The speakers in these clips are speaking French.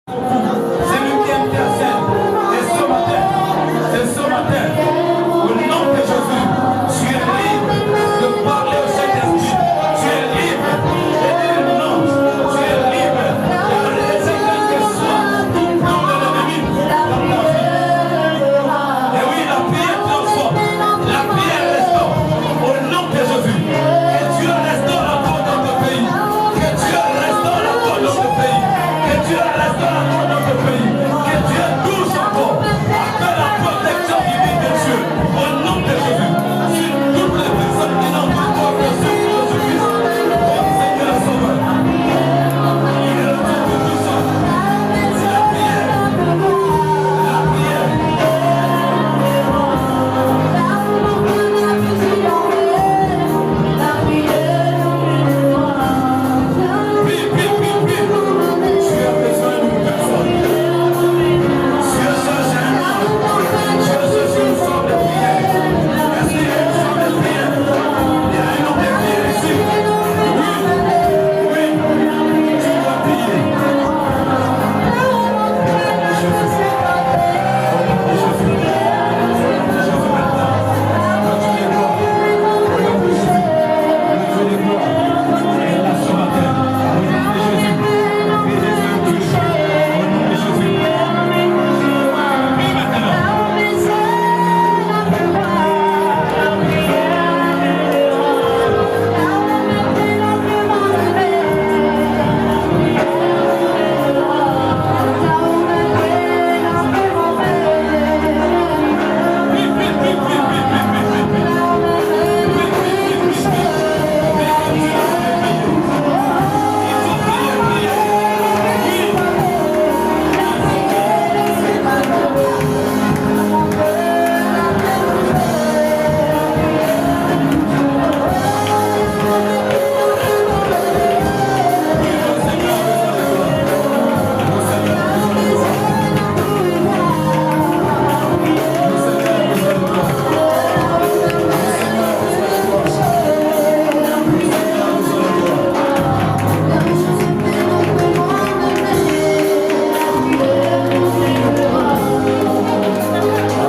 C'est lui qui intercède. Et ce matin, au nom de Jésus, tu es libre de parler au Saint-Esprit. Tu es libre de dire non. Tu es libre de laisser quel que soit tout plan de l'ennemi dans ta vie. Et oui, la prière transforme. La prière restaure. Au nom de Jésus, que Dieu restaure la paix dans notre pays. Que Dieu restaure la paix dans notre pays. Que Dieu restaure la paix dans notre pays. Que Dieu touche encore après la protection divine de Dieu. Au nom de Jésus, sur toutes les personnes qui n'ont pas encore reçu Jésus-Christ, oh Seigneur Sauveur, il est le Dieu tout-puissant. C'est la prière. La prière. Prie, prie, prie, prie. Tu as besoin d'une personne. Tu as cherché un homme. Tu as cherché une forme de prière. Est-ce qu'il y a une forme de prière? Il y a un homme de prière ici. Oui, tu dois prier.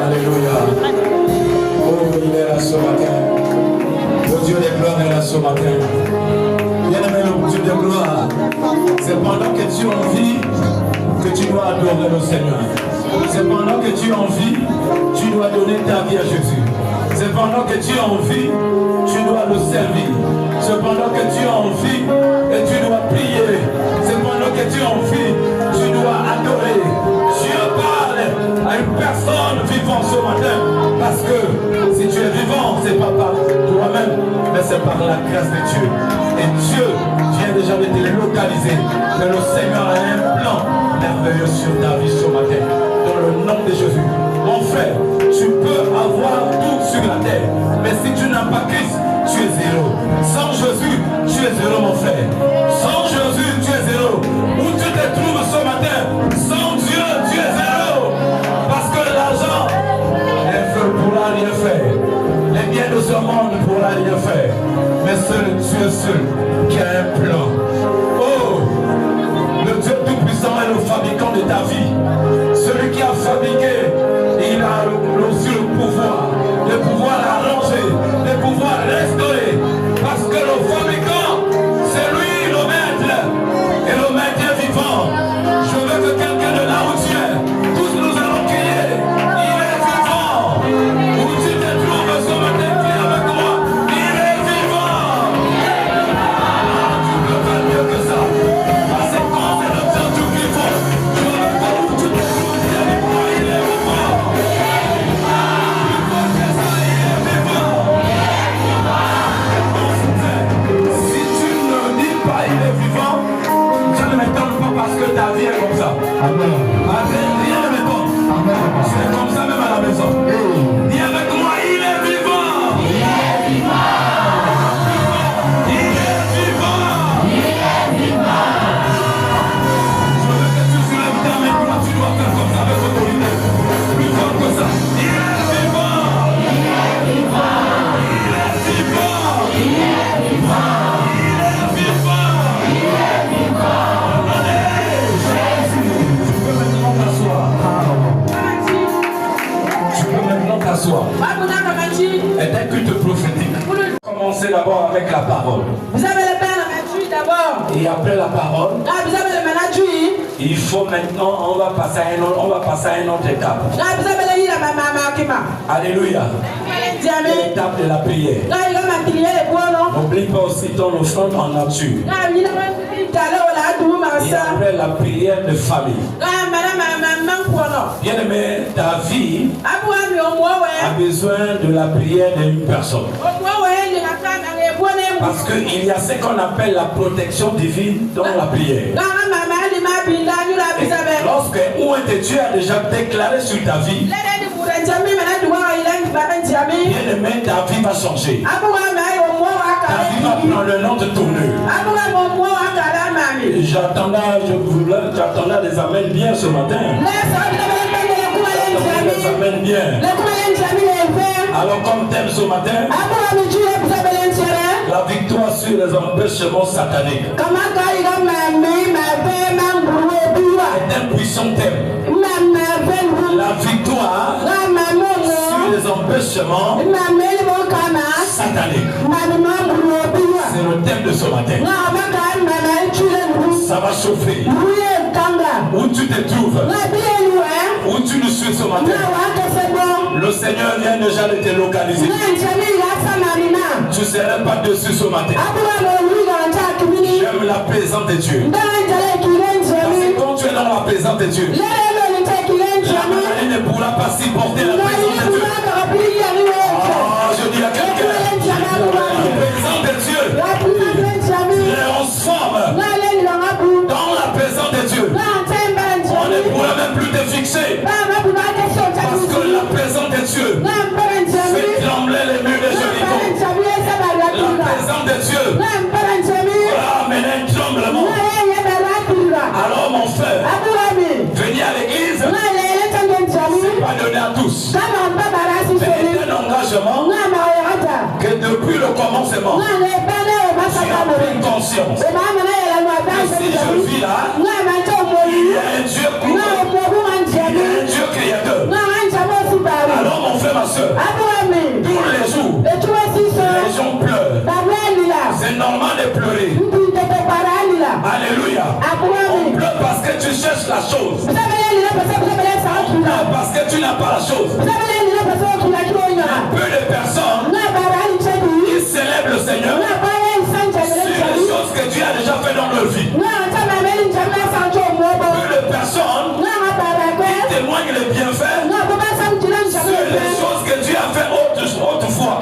Alléluia. Oh, il est là ce matin. Oh Dieu des gloires est là ce matin. Bien-aimé, le Dieu de gloire, c'est pendant que tu es en vie que tu dois adorer le Seigneur. C'est pendant que tu es en vie, tu dois donner ta vie à Jésus. C'est pendant que tu es en vie, tu dois le servir. C'est pendant que tu es en vie et tu dois prier. C'est pendant que tu es en vie, tu dois adorer. Dieu parle à une personne vivante ce matin. Parce que si tu es vivant, c'est pas par toi-même, mais c'est par la grâce de Dieu. Et Dieu vient déjà de te localiser. Que le Seigneur a un plan merveilleux sur ta vie ce matin. Dans le nom de Jésus. Mon frère, tu peux avoir tout sur la terre. Mais si tu n'as pas Christ, tu es zéro. Sans Jésus, tu es zéro, mon frère. Sans Jésus, tu es zéro. Où tu te trouves ce matin, sans Dieu, tu es zéro. Parce que l'argent ne pourra rien faire. Les biens de ce monde ne pourra rien faire. Mais seul Dieu seul qui a un plan. Oh, le Dieu tout-puissant est le fabricant de ta vie. Celui qui a fabriqué, il a aussi le pouvoir arranger, de pouvoir restaurer. Parce que le fabricant, c'est lui le maître. Et le maître est vivant. Je veux que quelqu'un de là où tu es, tous nous allons crier, il est vivant. Où tu te trouves ce matin, crie avec moi, il est vivant. Tu peux faire mieux que ça. Parce que quand c'est le Dieu tout vivant, je veux que où tu te trouves, dis avec moi, il est vivant. Si tu ne dis pas il est vivant, ça ne m'étonne pas parce que ta vie est comme ça. Amen. Rien ne m'étonne. C'est comme ça même à la maison. Dis avec moi, il est vivant. Il est vivant. Il est vivant. Il est vivant. Je veux que tu soulèves ta main, toi tu dois faire comme ça avec autorité. Plus fort que ça. Il est vivant. Il est vivant. Il est vivant. Il est vivant. Il est vivant. Il est vivant. Allez, Jésus. parole. Et après la parole, il faut maintenant, on va passer à un autre étape. Alléluia. L'étape de la prière. N'oublie pas aussi ton offrande en nature. Et après la prière de famille. Bien aimé, ta vie a besoin de la prière d'une personne. Parce qu'il y a ce qu'on appelle la protection divine dans la prière. Et lorsque où tu as déjà déclaré sur ta vie, bien aimé, ta vie va changer. Ta vie va prendre le nom de tournure. J'attendais des amens bien ce matin. Des amens bien. Alors comme thème ce matin, la victoire sur les empêchements sataniques. C'est un puissant thème. La victoire sur les empêchements sataniques. C'est le thème de ce matin. Ça va chauffer. Où tu te trouves, où tu nous suis ce matin, le Seigneur vient déjà de te localiser. Tu ne serais pas dessus ce matin. J'aime la présence de Dieu. Parce que quand tu es dans la présence de Dieu, la maladie ne pourra pas supporter la présence de Dieu. Oh, je dis à quelqu'un, la présence de Dieu transforme dans la présence de Dieu. On ne pourra même plus te fixer. Parce que la présence de Dieu fait trembler les murs de Jéricho. La présence de Dieu va amener un tremblement. Alors mon frère, venir à l'église, c'est pas donné à tous. C'est un engagement que depuis le commencement, tu as pris conscience. Et si je vis là, il y a un Dieu pour moi. Il y a un Dieu créateur. Alors mon frère, ma soeur, tous les jours, les gens pleurent. C'est normal de pleurer. Alléluia. On pleure parce que tu cherches la chose. On pleure parce que tu n'as pas la chose. Peu de personnes qui célèbrent le Seigneur sur les choses que Dieu a déjà fait dans leur vie. Peu de personnes qui témoignent les bienfaits sur les choses que Dieu a fait autrefois.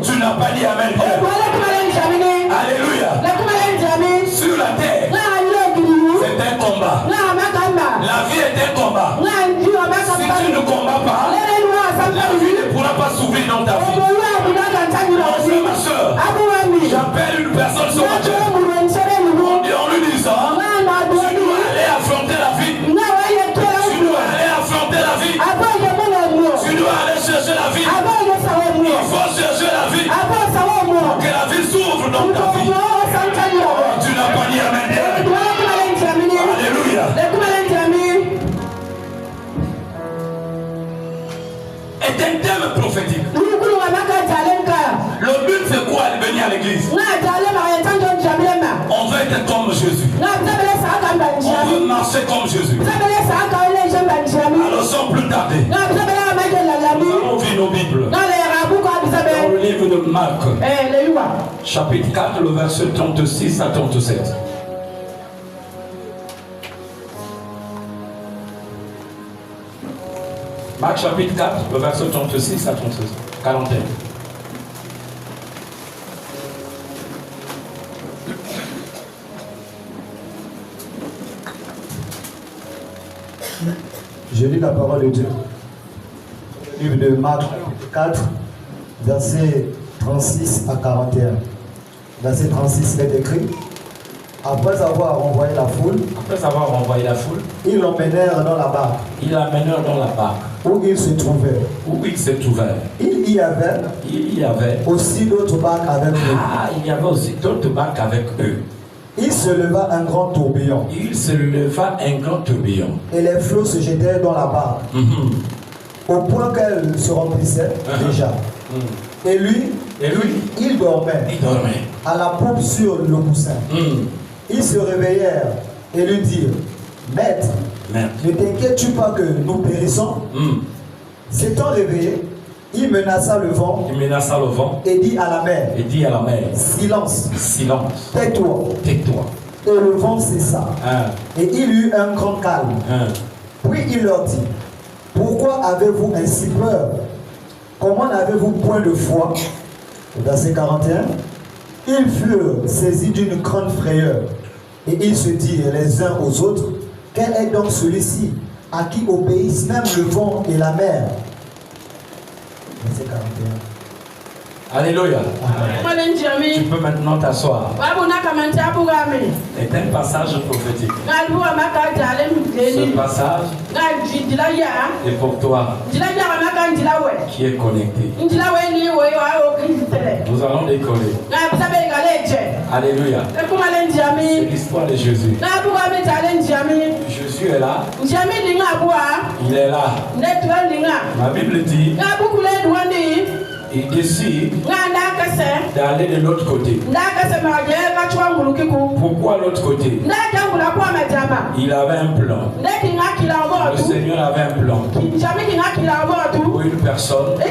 Tu n'as pas dit Amen. Alléluia. Sur la terre, c'est un combat. La vie est un combat. Si tu ne combats pas, la vie ne pourra pas s'ouvrir dans ta vie. Mon frère, ma soeur, j'appelle une personne ce matin en lui disant, tu dois aller affronter la vie. Tu dois aller affronter la vie. Tu dois aller chercher la vie. Il faut chercher la vie. Que la vie s'ouvre dans ta vie. Tu n'as pas dit Amen. Alléluia. Est un thème prophétique. Le but c'est quoi de venir à l'église? On veut être comme Jésus. On veut marcher comme Jésus. Alors sans plus tarder, nous allons ouvrir nos Bibles dans le livre de Marc, chapitre 4, le verset 36 à 37. Marc chapitre 4, le verset 36 à 41. Je lis la parole de Dieu. Le livre de Marc 4, verset 36 à 41. Verset 36 est écrit: après avoir renvoyé la foule, ils l'emmenèrent dans la barque. Où il se trouvait. Il y avait aussi d'autres barques avec eux. Il se leva un grand tourbillon. Et les flots se jetaient dans la barque. Au point qu'elle se remplissait déjà. Et lui, Et lui, il dormait. il dormait. À la poupe sur le coussin. Ils se réveillèrent et lui dirent, Maître, ne t'inquiètes-tu pas que nous périssons? S'étant réveillé, il menaça le vent. Il menaça le vent. Et dit à la mer. Et dit à la mer. Silence. Silence. Tais-toi. Tais-toi. Et le vent cessa. Et il eut un grand calme. Puis il leur dit, pourquoi avez-vous ainsi peur? Comment n'avez-vous point de foi? Verset 41. Ils furent saisis d'une grande frayeur. Et ils se dirent les uns aux autres, quel est donc celui-ci à qui obéissent même le vent et la mer? Verset 41. Alléluia. Tu peux maintenant t'asseoir. C'est un passage prophétique. Ce passage est pour toi qui est connecté. Nous allons décoller. Alléluia. C'est l'histoire de Jésus. Jésus est là. Il est là. La Bible dit il décide d'aller de l'autre côté. Pourquoi l'autre côté? Il avait un plan. Le Seigneur avait un plan pour une personne qui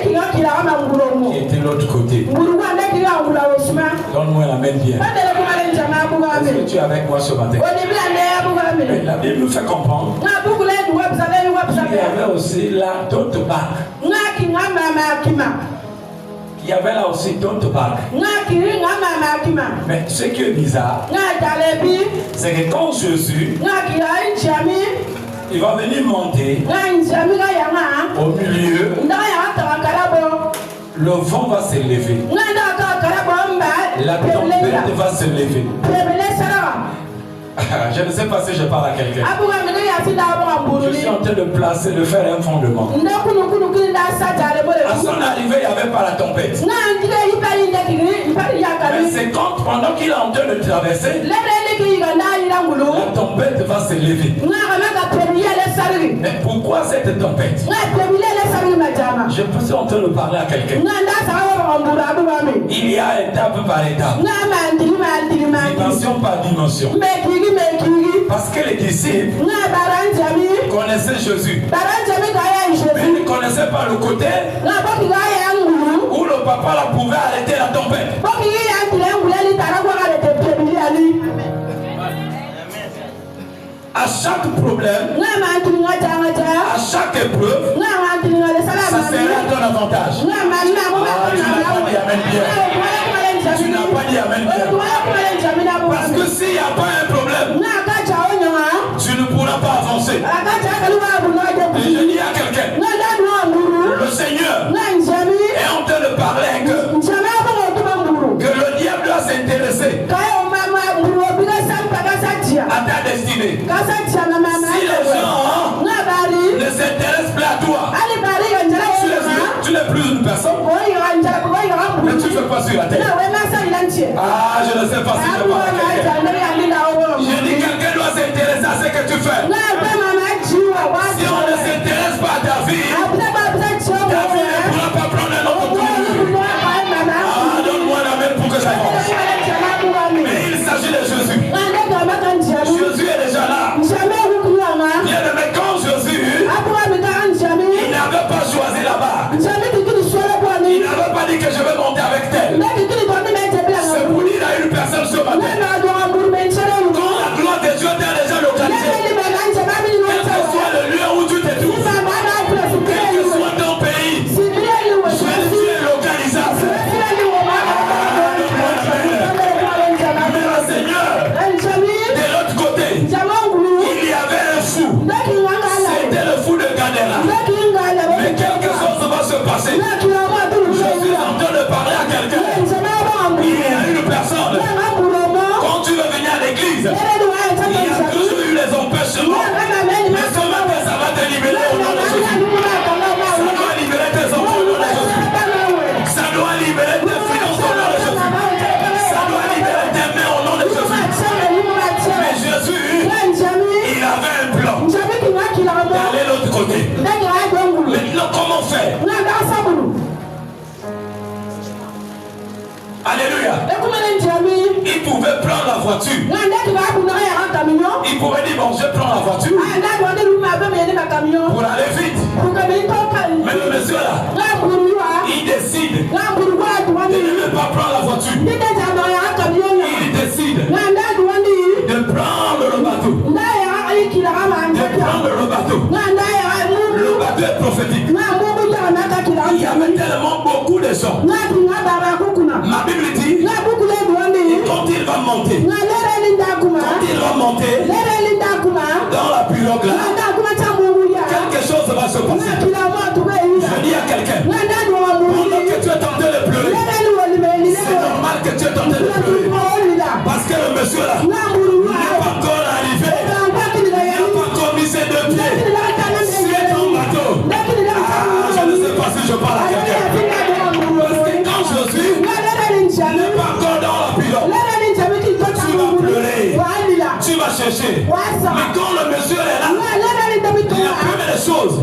était de l'autre côté. Donne-moi la main bien. Est-ce que tu es avec moi ce matin? Mais la Bible nous fait comprendre qu'il y avait aussi là d'autres barques. Il y avait là aussi d'autres barques. Mais ce qui est bizarre, c'est que quand Jésus il va venir monter au milieu, le vent va s'élever. La tempête va se lever. Je ne sais pas si je parle à quelqu'un. Je suis en train de faire un fondement. À son arrivée, il n'y avait pas la tempête. Mais c'est quand, pendant qu'il est en train de traverser, la tempête va se lever. Mais pourquoi cette tempête? Je suis en train de parler à quelqu'un. Il y a étape par étape, dimension par dimension. Parce que les disciples connaissaient Jésus, mais ils ne connaissaient pas le côté où le papa la pouvait arrêter la tempête. À chaque problème, à chaque épreuve, ça sera ton avantage. Tu n'as pas dit amen bien. Tu n'as pas dit amen bien. Parce que s'il n'y a pas un problème, tu ne pourras pas avancer. Et je dis à quelqu'un, le Seigneur est en train de parler que le diable doit s'intéresser à ta destinée. Si les gens ne s'intéressent plus à toi, tu n'es plus une personne, mais tu ne fais pas sur la terre. Ah, je ne sais pas si je parle à quelqu'un. Je dis quelqu'un doit s'intéresser à ce que tu fais. Si on ne s'intéresse pas à ta vie ne pourra pas prendre un autre tournure. Ah, donne-moi la main pour que j'avance. Mais il s'agit de Jésus. Jésus est déjà là. Bien aimé, quand Jésus, il n'avait pas choisi là-bas. Il n'avait pas dit que je vais monter avec tel. C'est pour dire à une personne ce matin, quand la gloire de Dieu t'a déjà localisé, voiture. Il pourrait dire, bon, je prends la voiture pour aller vite. Mais le monsieur là, il décide de ne même pas prendre la voiture. Il décide de prendre le bateau. Le bateau est prophétique. Il y avait tellement beaucoup de gens. Ma Bible dit, quand il va monter, dans la pirogue là, quelque chose va se passer. Je dis à quelqu'un, pendant que tu es tenté de pleurer, c'est normal que tu es tenté de pleurer. Parce que le monsieur là n'est pas encore arrivé. Il n'a pas encore mis ses deux pieds sur ton bateau. Je ne sais pas si je parle à quelqu'un. Parce que quand je suis, il n'est pas encore dans la pirogue. Tu vas pleurer. Tu vas chercher. Mais quand le monsieur est là, la première chose,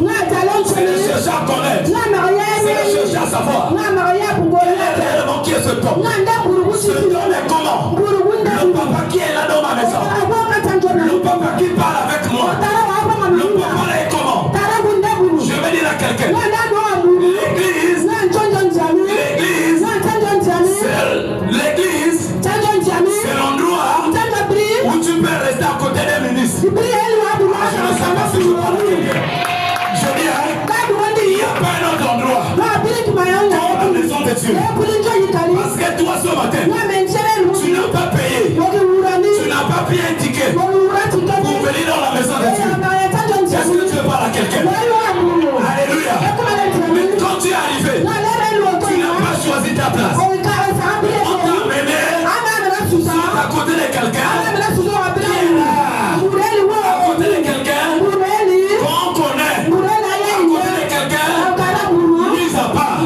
c'est de chercher à connaître. C'est de chercher à savoir. Réellement qui est ce tom? Ce tom est comment? Le papa qui est là dans ma maison. Le papa qui parle avec moi. Le papa là est comment? Je vais dire à quelqu'un. L'église, c'est l'endroit où tu peux rester à côté des ministres. Je ne sais pas si je parle à quelqu'un. Je dis, il n'y a pas un autre endroit comme la maison de Dieu. Parce que toi ce matin, tu n'as pas payé. Tu n'as pas pris un ticket pour venir dans la maison de Dieu. Est-ce que tu veux parler à quelqu'un? Alléluia. Mais quand tu es arrivé, tu n'as pas choisi ta place. On t'a amené à côté de quelqu'un. À côté de quelqu'un qu'on connaît. À côté de quelqu'un mis à part.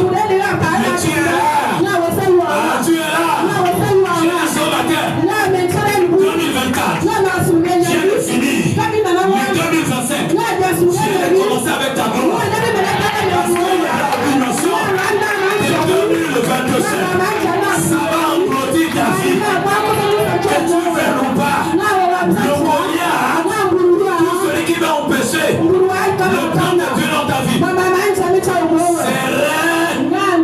Mais tu es là. Tu es là. Je dis ce matin 2024. J'ai fini. Mais 2025. J'ai commencé avec ta gloire. Parce qu'il y a la dimension de 2022. Ça va engloutir ta vie. Que tu veux ou pas. Le Goliath, tout celui qui va empêcher le plan de Dieu dans ta vie, c'est rien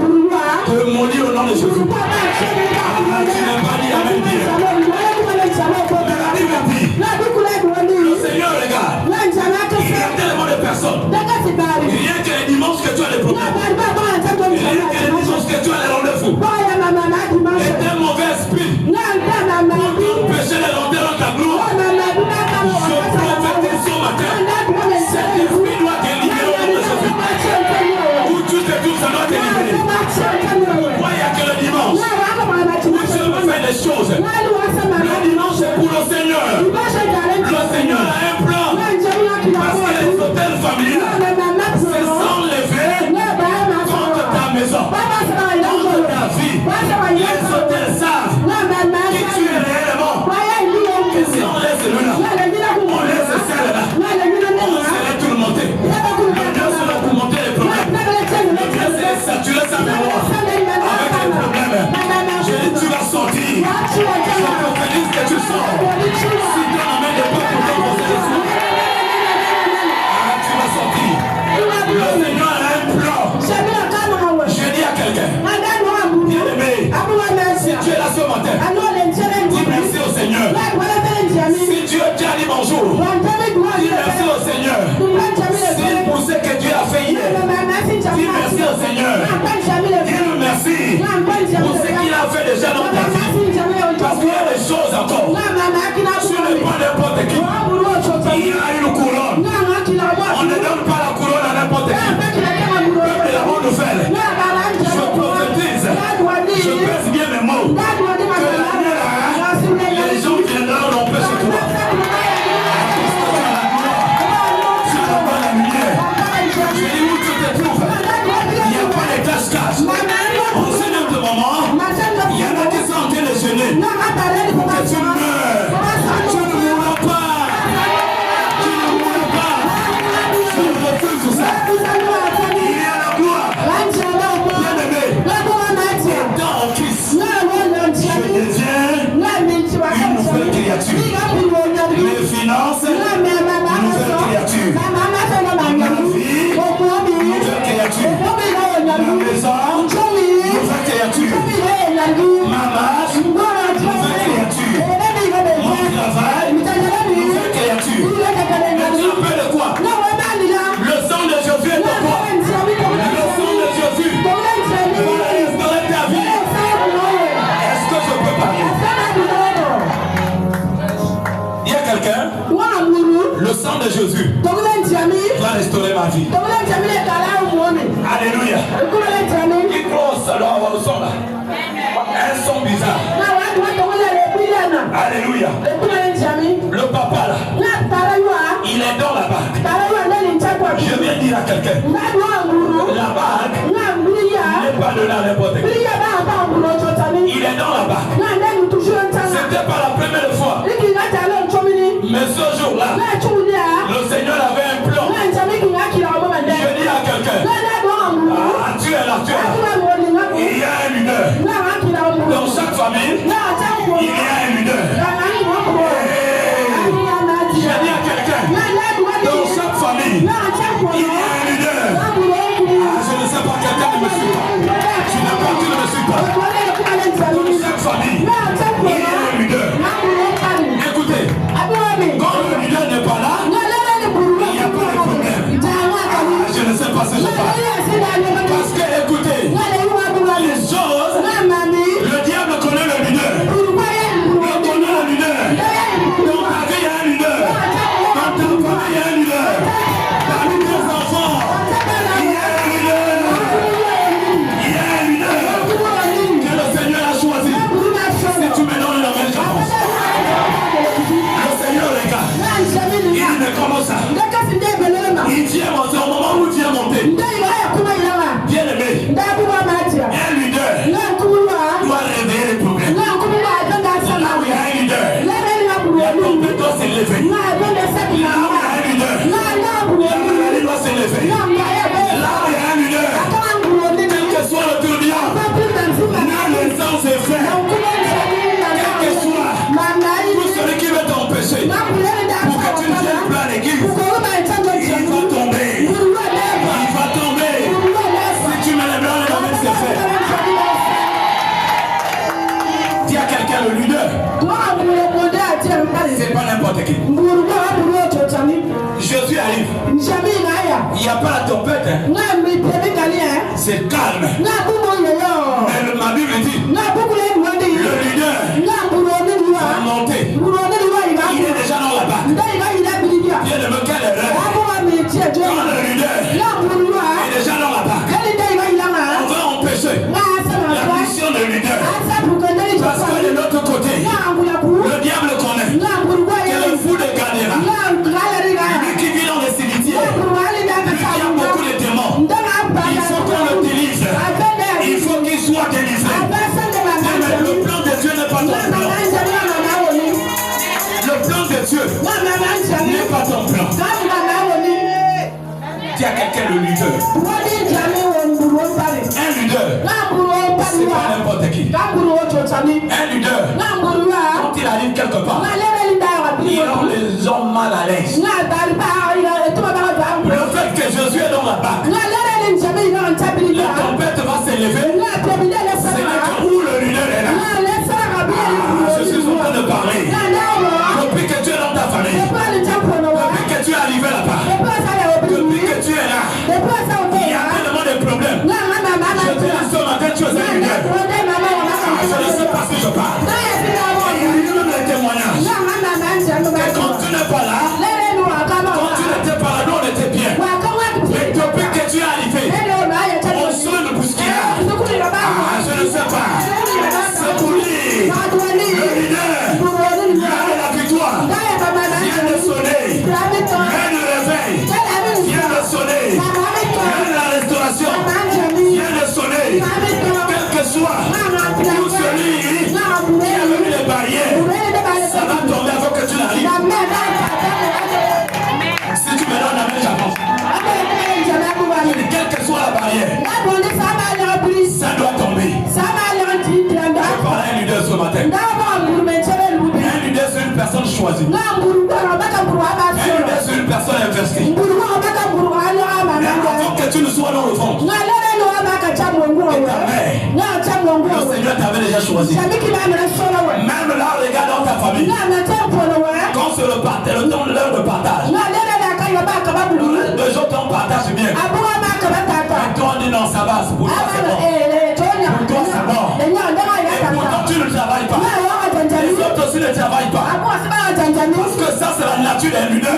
de maudit au nom de Jésus. Tu n'as pas dit amen bien. La Bible dit, le Seigneur regarde. Il y a tellement de personnes. Rien que les dimanches que tu as les problèmes. Rien que les dimanches que tu as les rendez-vous. Et un mauvais esprit pour empêcher les rentrer dans ta gloire. Je prophétise ce matin. Cet esprit doit te libérer au nom de Jésus. Où tu te trouves, ça doit te libérer. Pourquoi il n'y a que le dimanche? Où tu veux faire des choses. Le dimanche est pour le Seigneur. Le Seigneur a un plan. Parce que les hôtels familiales se sont levés contre ta maison, contre ta vie. Les hôtels savent qui tu es réellement. Que si on laisse celui-là, on laisse celle-là, on serait tout le monter. Le Dieu sera pour monter les problèmes. Le Dieu c'est saturer sa mémoire avec les problèmes. Je dis tu vas sortir. Je prophétise que tu sors. Si tu n'amènes pas pour ton conseil, tu vas sortir. Le Seigneur a un plan. Je dis à quelqu'un, bien-aimé, si tu es là ce matin, dis merci au Seigneur. Si Dieu t'a dit bonjour, dis merci au Seigneur. Si pour ce que Dieu a fait hier, dis merci au Seigneur. Dis merci pour ce qu'il a fait déjà dans ta vie. Parce qu'il y a des choses encore. Tu n'es pas n'importe qui. Il y a une couronne. On ne donne pas la couronne à n'importe qui. Peuple de la bonne nouvelle. Je prophétise. Je pèse bien mes mots. Que l'année là, les gens viendront l'empêcher toi. Tu n'as pas la lumière. Je dis où tu te trouves. Il n'y a pas de cache-cache. En ce même moment, il y en a qui sont de Jésus va restaurer ma vie. Alléluia. Il close alors au son là. Un son bizarre. Alléluia. Le papa là, il est dans la bague. Je viens dire à quelqu'un, la bague n'est pas de là n'importe qui. Il est dans la bague. C'était pas la première fois. Mais ce jour-là, le Seigneur avait un plan. Je dis à quelqu'un, ah, tu es là, tu es là. Il y a un leader. Dans chaque famille, il y a un leader. Je dis à quelqu'un, dans chaque famille, il y a un leader. Ah, je ne sais pas, quelqu'un ne me suit pas. Tu n'as pas, tu ne me suis pas. Dans chaque famille, il y a un leader. Écoutez, quand le leader n'est pas là, il n'y a pas de problème. Ah, je ne sais pas si je parle. Parce que, écoutez, les choses, le diable connaît le leader. Il connaît le leader. Dans ta vie, il y a un leader. Dans ta famille, il y a un leader. Parmi tes enfants, il y a un leader. Il y a un leader que le Seigneur a choisi. Si tu me donnes la main, j'avance. Le Seigneur regarde. Il ne commence ça. Il tient monté au moment où tu es monté. Bien aimé. Un leader doit réveiller les problèmes. Là où il y a un leader, la compétence doit s'élever. Là où il y a un leader, la maladie doit s'élever. Là où il y a un leader, quel que soit le tourbillon, là les ans c'est fait. Quel que soit tout celui qui veut t'empêcher pour que tu ne viennes plus à l'église, il va tomber. Il va tomber. Si tu mets les blancs, les c'est fait. Dis à quelqu'un le leader. C'est pas n'importe qui. Jésus arrive. Il n'y a pas la tempête. Hein. C'est calme. Mais ma Bible dit le leader va monter. Il est déjà dans la barque. Viens de me quelle erreur. Quand le leader est déjà dans la barque, on va empêcher la mission de leader. Parce que de l'autre côté, le diable connaît que le fou de Gadara, lui qui vit dans les cimetières, lui qui a beaucoup de démons, il faut qu'on le délise. Il faut qu'il soit délivré. Mais le plan de Dieu n'est pas ton plan. Le plan de Dieu n'est pas ton plan. Dis à quelqu'un le leader. Un leader, c'est pas n'importe qui. Un leader, quand il arrive quelque part, il rend les hommes mal à l'aise. Le fait que Jésus est dans la barque, la tempête va s'élever. C'est là où le leader est là. Je suis en train de parler. Depuis que tu es dans ta famille, depuis que tu es arrivé là-bas, depuis que tu es là, il y a tellement de problèmes. Je te dis ce matin, tu es un leader. Je ne sais pas si je parle. Il y a eu même les témoignages. Et quand tu n'es pas là, quand tu n'étais pas là, nous on était bien. Mais depuis que tu es arrivé, on sent le bousculade. Je ne sais pas. C'est pour lui. Le leader. La victoire. Viens de sonner. Viens de réveil. Viens de sonner. Viens de la restauration. Viens de sonner. Quel que soit tout celui qui a mis les barrières, ça va tomber avant que tu n'arrives. Si tu me donnes la main, j'avance. Quelle que soit la barrière, ça doit tomber. Je parle à un leader ce matin. Un leader, c'est une personne choisie. Un leader, c'est une personne investie. Avant que tu ne sois dans le ventre, le Seigneur t'avait déjà choisi. Même là, regarde dans ta famille. Quand c'est le temps de l'heure de partage, les gens t'en partagent bien. Et toi on dit non, ça va, pour toi c'est bon. Pour toi c'est bon. Et pourtant tu ne travailles pas. Les autres aussi ne travaillent pas. Parce que ça c'est la nature d'un leader.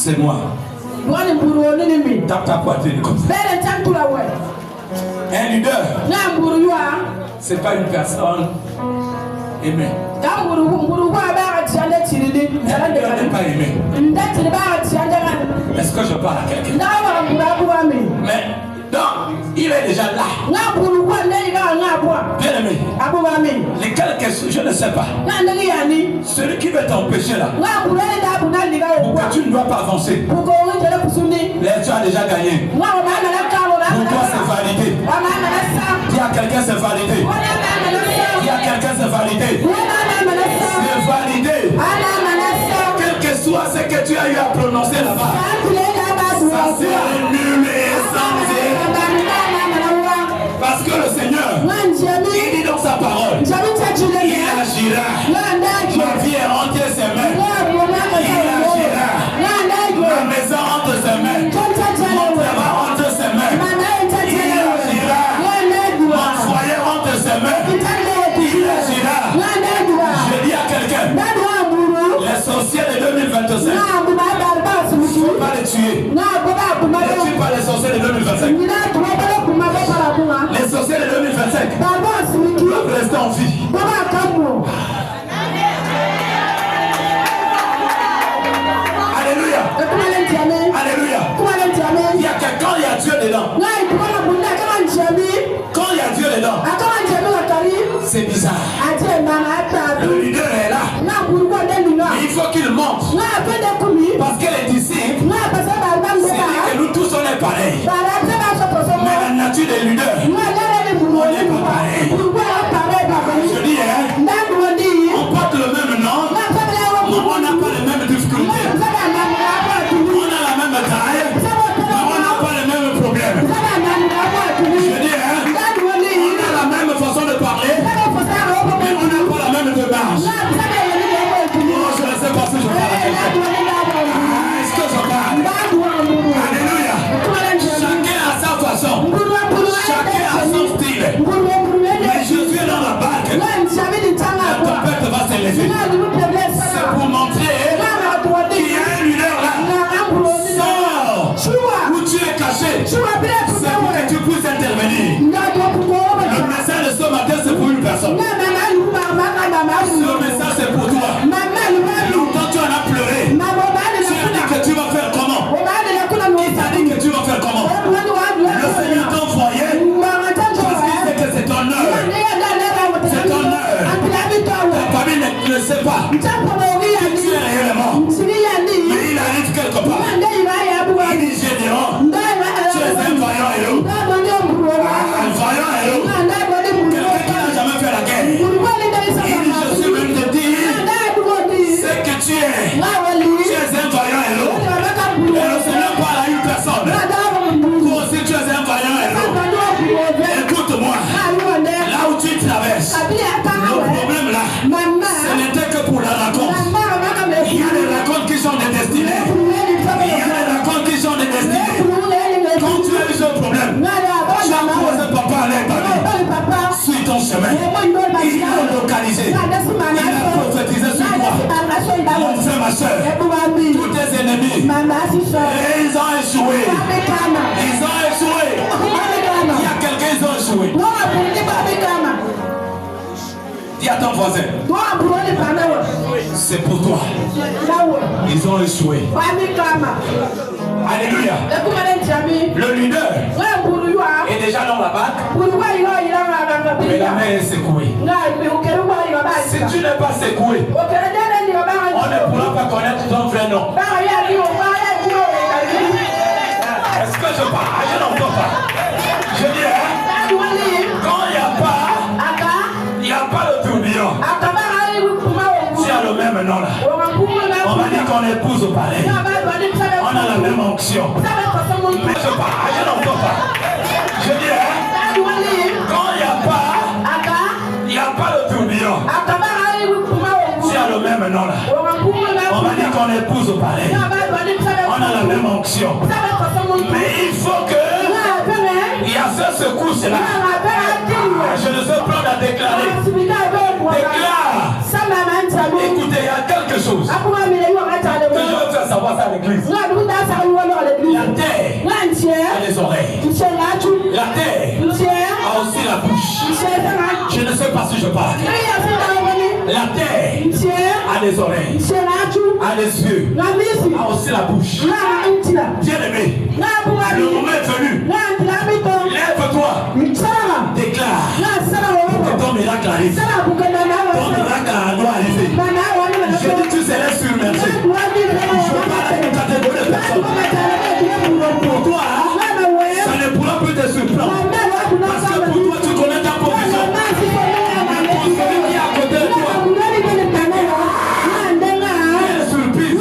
C'est moi. Tape ta poitrine comme ça. Un leader, c'est pas une personne aimée. Elle n'est pas aimée. Est-ce que je parle à quelqu'un? Mais donc, il est déjà là. Bien aimé. Lesquels que je ne sais pas. Celui qui veut t'empêcher là. Pourquoi tu ne dois pas avancer? Là, tu as déjà gagné. Pour toi, c'est validé. Dis à quelqu'un, c'est validé. Dis à quelqu'un, c'est validé. C'est validé. Quel que soit ce que tu as eu à prononcer là-bas, ça s'est annulé sans dire. Parce que le Seigneur, il dit dans sa parole, il agira. Ma vie est entre ses mains. Il agira. Ma maison entre ses mains. Mon travail entre ses mains. Il agira. Mon foyer entre ses mains. Il agira. Je dis à quelqu'un, les sorciers de 2025, il ne faut pas les tuer. Ne tue pas les sorciers de 2025. Les sorciers de 2025 doivent rester en vie. Alléluia. Alléluia. Il y a quelqu'un, il y a Dieu dedans. Quand il y a Dieu dedans, c'est bizarre. Le leader est là. Mais il faut qu'il monte. Parce que les disciples, c'est dit que nous tous on est pareils. Mais la nature des leaders, on n'est pas pareil. Je dis, on porte le même nom, mais on n'a pas les mêmes difficultés. On a la même taille, mais on n'a pas les mêmes problèmes. Je dis, on a la même façon de parler, mais on n'a pas la même démarche. Oh, je ne sais pas si je parle à quelqu'un. Est-ce que je parle? Alléluia. Chacun a sa façon. Chacun a son style. Mais je suis dans la barque. La tempête va s'élever. C'est pour montrer qu'il y a un leader là. Sors où tu es caché. C'est pour que tu puisses intervenir. Le message de ce matin, c'est pour une personne. Ce message, c'est pour toi. Longtemps tu en as pleuré. Tu as dit que tu vas faire comment? Qui t'a dit que tu vas faire comment? Le Seigneur t'a envoyé parce qu'il sait que c'est ton heure. C'est ton heure. Ta famille ne sait pas qui tu es réellement. Mais il arrive quelque part. Il dit Gédéon, tu es un vaillant héros. Un vaillant héros. Quelqu'un qui n'a jamais fait la guerre. Il dit je suis venu te dire c'est que tu es. Tu es un vaillant héros. Et le Seigneur parle à une personne. Toi aussi tu es un vaillant héros. Écoute-moi. Là où tu traverses, le problème là, ce n'était que pour la raconte. Il y a des racontes qui sont des destinées. Il y a des racontes qui sont des destinées. Quand tu as eu ce problème, tu as posé papa à l'aide ta vie. Suis ton chemin. Il a localisé. Il a prophétisé sur toi. Mon frère, ma soeur, tous tes ennemis, et ils ont échoué. Ils ont échoué. Il y a quelqu'un, ils ont échoué. Dis à ton voisin, c'est pour toi. Ils ont échoué. Alléluia. Le leader est déjà dans la barque, mais la main est secouée. Si tu n'es pas secoué, on ne pourra pas connaître ton vrai nom. Est-ce que je parle? Je n'en peux pas. Je dis, quand il n'y a pas le tourbillon, tu as le même nom là. On va dire qu'on épouse pareil. On a la même onction. Mais je parle, je n'en peux pas. Je dis, quand il n'y a pas le tourbillon, tu as le même nom là. On va dire qu'on épouse pareil. On a la même onction. Mais il faut que il y a ce secousse là. Je ne sais pas à déclarer. Déclare. Écoutez, il y a quelque chose que je veux faire savoir ça à l'église. la bouche. Je ne sais pas si je parle. La terre a des oreilles, a des yeux, a aussi la bouche. Bien-aimé, le moment est venu. Lève-toi, déclare que ton miracle arrive. Ton miracle doit arriver. Je dis tu serais surmergé. Je parle à une catégorie de personnes. Pour toi, ça ne pourra plus te surprendre. Parce que pour toi, tu connais ta position. Mais pour celui qui est à côté de toi, quelle surprise.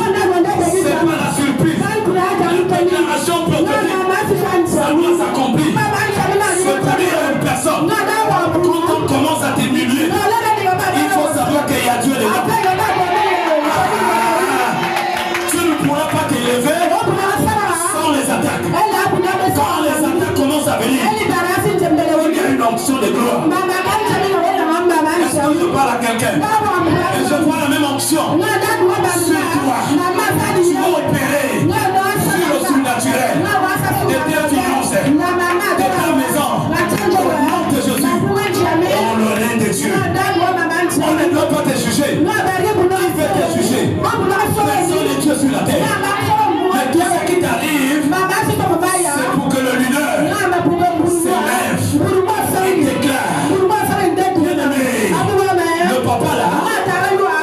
C'est pas la surprise. La déclaration prophétique, ça doit s'accomplir. C'est pour dire à une personne, quand on commence à t'humilier, il faut savoir qu'il y a Dieu dedans. Tu ne pourras pas t'élever sans les attaques. Quand les attaques commencent à venir, il y a une onction de gloire. Est-ce que je parle à quelqu'un? Et je vois la même onction sur toi. Tu vas opérer sur le surnaturel de tes finances, de ta maison. Au nom de Jésus, dans le règne de Dieu. On ne doit pas te juger. Qui veut te juger? Personne n'est Dieu sur la terre. Mais tout ce qui t'arrive, c'est pour que le leader s'élève et déclare. Bien-aimé, le papa là,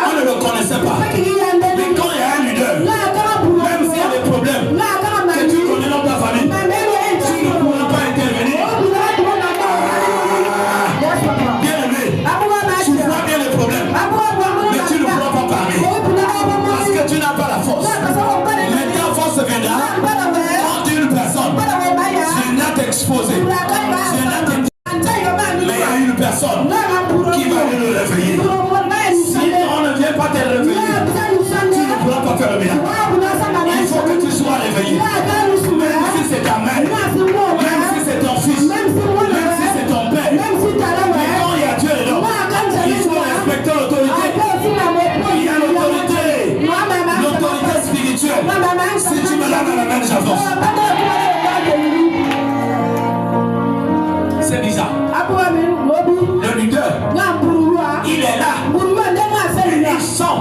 on ne le connaissait pas. Mais quand il y a un leader, même s'il y a des problèmes que tu connais dans ta famille, tu ne pourras pas intervenir. Bien-aimé, tu vois bien les problèmes, mais tu ne pourras pas parler parce que tu n'as pas la force. Mais ta force viendra quand une personne viendra t'exposer, viendra te. Mais il y a une personne qui va venir le réveiller. Si on ne vient pas te réveiller, tu ne pourras pas faire le miracle. Il faut que tu sois réveillé. Même si c'est ta mère, même si c'est ton fils, même si c'est ton père. Mais quand il y a Dieu dedans, il faut respecter l'autorité. Il y a l'autorité, l'autorité spirituelle. Si tu me la main, j'avance. C'est bizarre. Le leader, il est là. Il sent,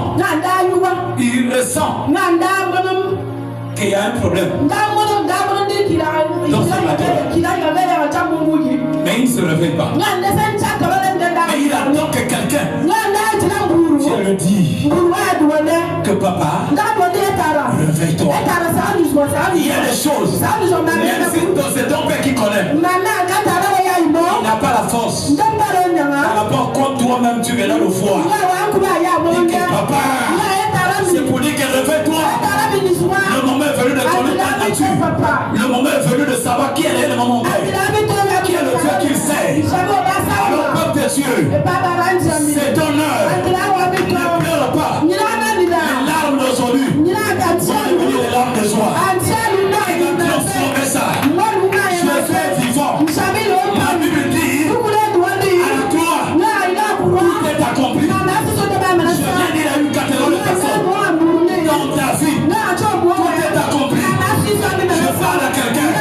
il ressent qu'il y a un problème dans ce matin. Mais il ne se réveille pas. Mais il attend que quelqu'un le dit que papa, réveille-toi. Il y a des choses, même si c'est ton père qui connaît, il n'a pas la force. Par rapport contre toi-même, tu verras le voir. Il dit papa, c'est pour dire que réveille-toi. Le moment est venu de connaître ta nature. Le moment est venu de savoir qui est réellement mon père. Qui est le Dieu qu'il sait. Alors, peuple de Dieu, c'est ton heure. Ne pleure pas. Les larmes d'aujourd'hui vont devenir les larmes de joie. Il va transformer ça. Je suis vivant. La Bible dit, à la croix, tout est accompli. Je viens dire à une catégorie de personnes, dans ta vie, tout est accompli. Je parle à quelqu'un,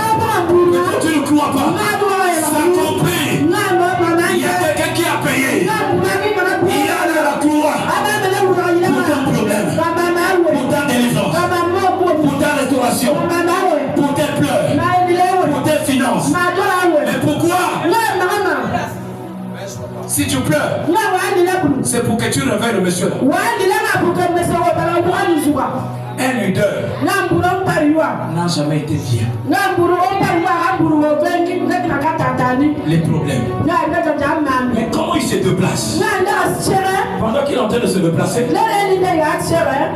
mais tu ne crois pas. C'est accompli. Il y a quelqu'un qui a payé. Il a de la croix pour ton problème, pour ta délivrance, pour ta restauration, pour tes pleurs, pour tes finances. Mais pourquoi? Si tu pleures, c'est pour que tu réveilles le monsieur là. Un leader n'a jamais été bien. Les problèmes. Mais comment il se déplace? Pendant qu'il est en train de se déplacer,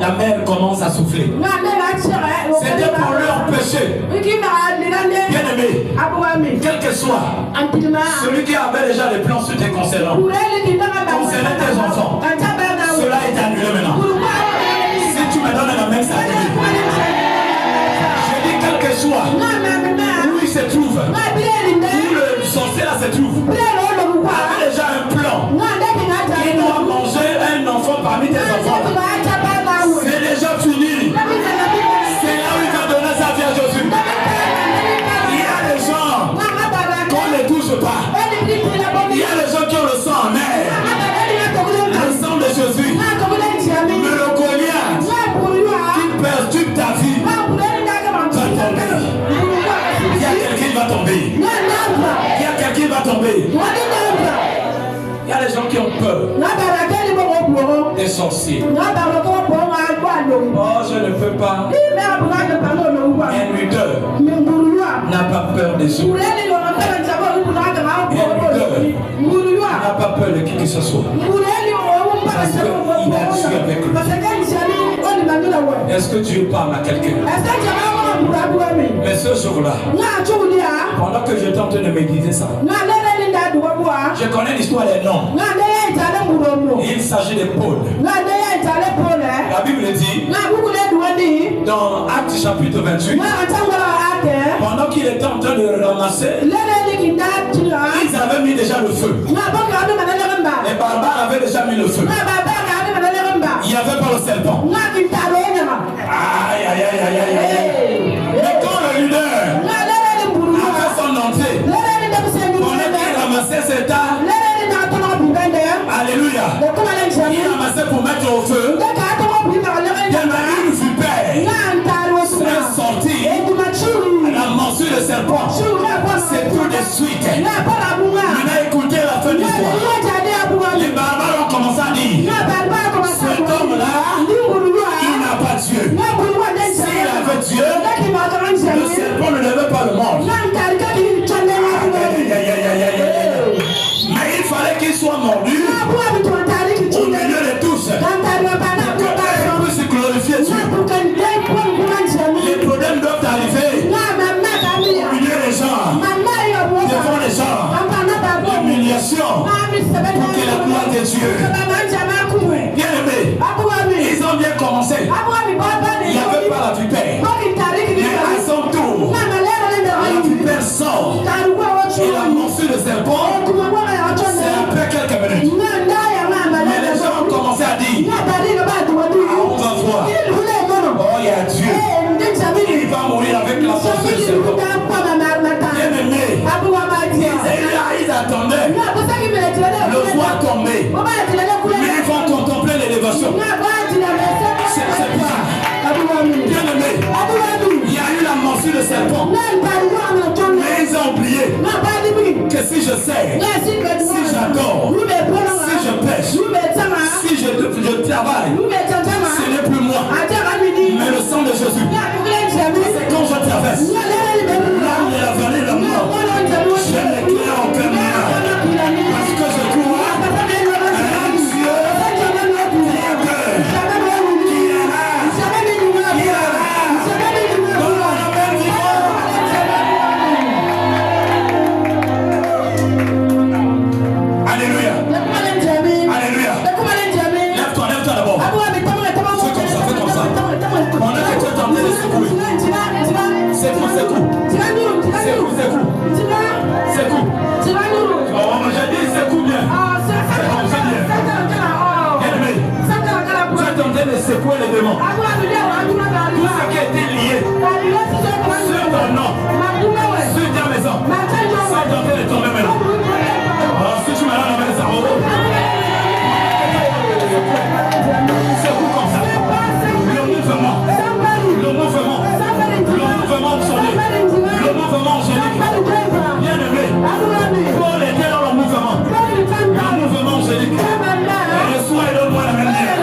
la mer commence à souffler. C'était pour lui empêcher. Bien-aimé, quel que soit celui qui avait déjà des plans sur tes concernant, concernant tes enfants, cela est annulé maintenant. Si tu me donnes la main, ça annule. Je dis quel que soit où il se trouve, où le sorcier là se trouve, avait déjà un plan. Il doit manger un enfant parmi tes enfants. C'est déjà fini. C'est là où il va donner sa vie à Jésus. Il y a des gens qu'on ne touche pas. Il y a des gens qui ont le sang amer. Le sang de Jésus me le cognac qui perturbe ta vie. Il y a quelqu'un qui va tomber. Il y a quelqu'un qui va tomber. Il y a des gens qui ont peur des sorciers. Oh, je ne peux pas. Un lutteur n'a pas peur des autres. N'a pas peur de qui que ce soit. Parce qu'il a tué avec lui. Est-ce que Dieu parle à quelqu'un? Mais ce jour-là, pendant que j'étais en train de méditer ça, je connais l'histoire des noms. Il s'agit de Paul. La Bible dit, dans Actes chapitre 28, pendant qu'il était en train de ramasser, ils avaient mis déjà le feu. Les barbares avaient déjà mis le feu. Il n'y avait pas le serpent. Aïe, aïe, aïe, aïe, aïe, aïe. Mais quand le leader a fait son entrée, pendant qu'il ramassait cet arbre, alléluia, il ramassait pour mettre au feu, une vipère est sortie, elle a mordu le serpent. C'est tout de suite. Maintenant écoutez la fin de l'histoire. Les barbares ont commencé à dire, cet homme-là, il n'a pas Dieu. S'il avait Dieu, le serpent ne devait pas le mordre. Mais il fallait qu'il soit mordu au milieu de tous. Pour qu'il puisse glorifier Dieu. Les problèmes doivent arriver au milieu des gens, devant les gens, l'humiliation, pour que la gloire de Dieu. Bien aimé, ils ont bien commencé. Il n'y avait pas la vipère. Mais à son tour, la vipère sort. Il a mordu le serpent. C'est après quelques minutes. Mais les gens ont commencé à dire, on va voir. Oh, il y a Dieu. Il va mourir avec la force du serpent. Bien aimé, ils attendaient le soir tomber. Mais ils vont contempler l'élévation. C'est bizarre. Bien aimé, il y a eu la morsure de serpent. Mais ils ont oublié que si je sers, si j'adore, si je pêche, si je travaille, ce n'est plus moi, mais le sang de Jésus. C'est quand je traverse l'âme de la vallée de la mort, je n'éclaire aucun moyen, parce que je crois un Dieu qui est dans la même vivant. Alléluia. Alléluia. Lève-toi d'abord. Fais comme ça. Pendant que tu es en train de secouer. Secoue. Oh, j'ai dit secoue bien. C'est comme ça bien. Bien-aimé, tu es en train de secouer les démons. Tout ce qui a été lié sur ton nom, sur ta maison, c'est en train de tomber maintenant. Alors si tu me rends la main, ça va. Secoue comme ça. Le mouvement sonné. Le mouvement angélique. Bien aimé, Paul était dans le mouvement. Le mouvement angélique. Et reçois et donne-moi la même manière.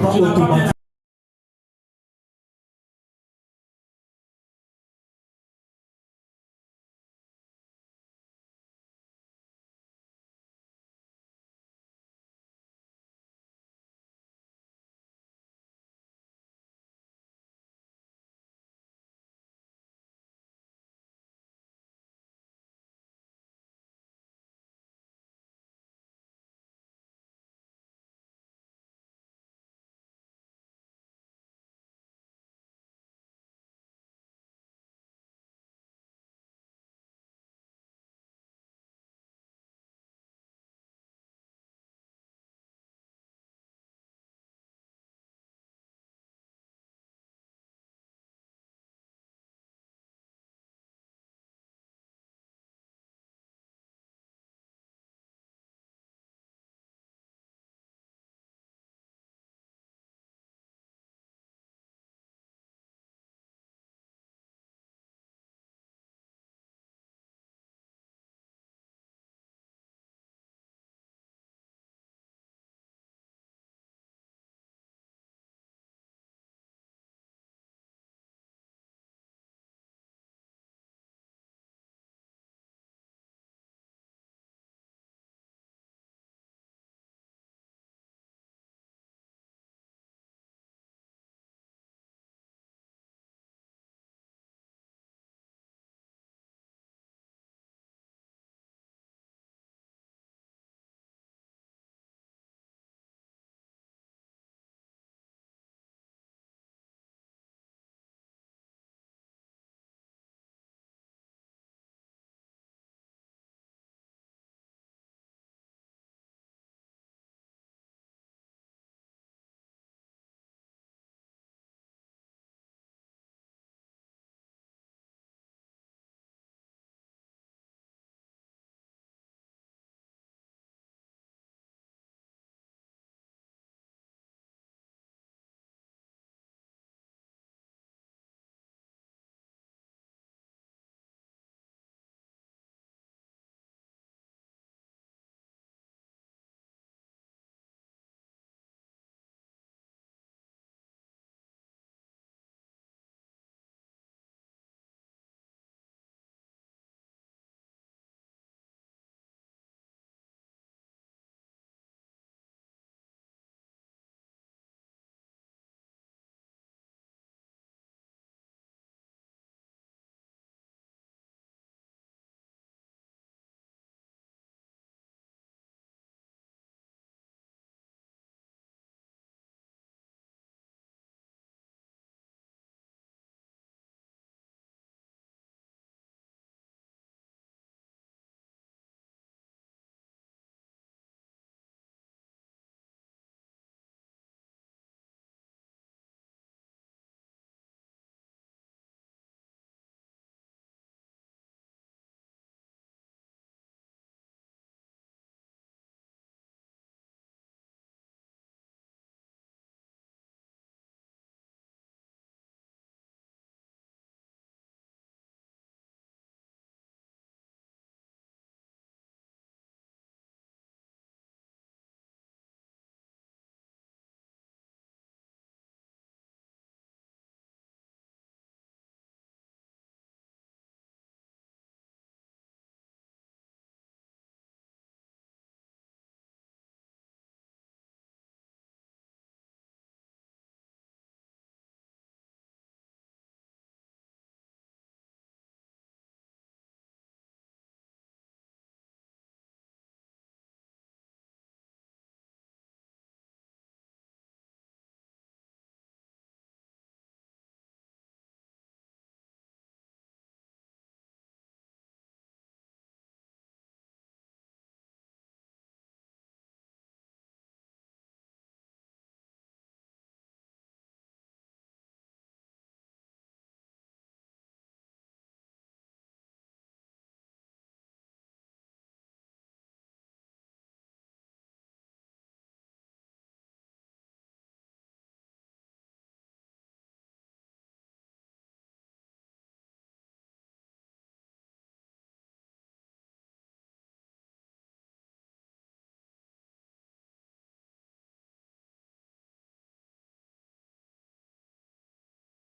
Pas automatique.